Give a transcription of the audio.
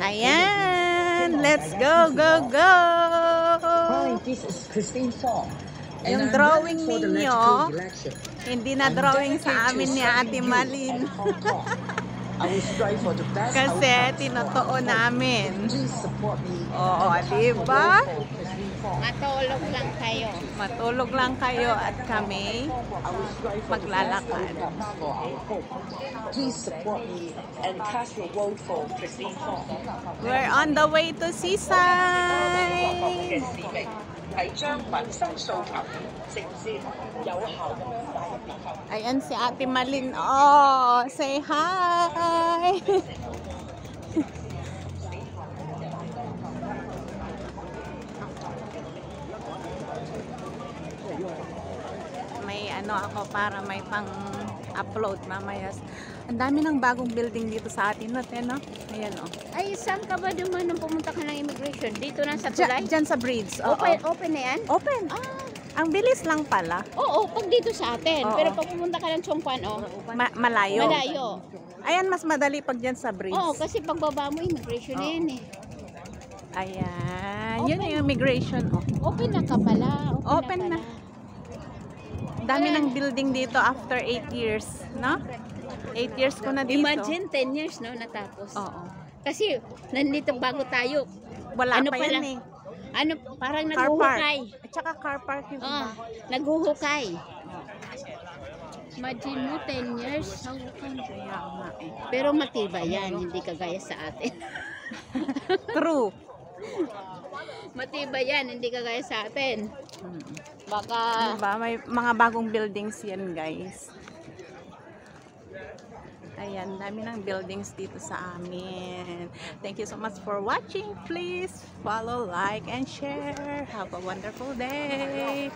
Ayan, let's go, go, go! Yung drawing ninyo, hindi na drawing sa amin ni Ate Malin. Kasi tinotoo namin. Oo, diba? Matulog lang kayo. Matulog lang kayo at kami maglalakad. We're on the way to Seaside. Ayan si Ate Malin. Oh, say hi. May ano ako para may pang-upload mamaya. Ang dami ng bagong building dito sa atin, no? Ayan, oh. Ay, saan ka ba duman nung pumunta ka ng immigration? Dito na sa tulay? Diyan sa bridge. Open na yan? Open. Ang bilis lang pala. Oo, pag dito sa atin. Oo. Pero pag pumunta ka ng Chongpan, Malayo. malayo. Ayan, mas madali pag dyan sa bridge. Oo, kasi pagbaba mo, immigration na yan eh. Ayan. Open. Yun yung immigration, oh. Open na ka pala. Open na. Dami ng building dito after 8 years, no? 8 years ko na dito. Imagine 10 years, no, natapos. Oo. Kasi, nandito bago tayo. Wala Ano pa pala? yan eh. Ano, parang Car park. naghuhukay. At saka car park yung iba. Naghuhukay. Imagine mo, 10 years. Kaya nga eh. Pero matibay yan, hindi kagaya sa atin. True. Matibay yan, hindi kagaya sa atin. Baka... Diba? May mga bagong buildings yan, guys. Ayan, dami ng buildings dito sa amin. Thank you so much for watching. Please follow, like, and share. Have a wonderful day.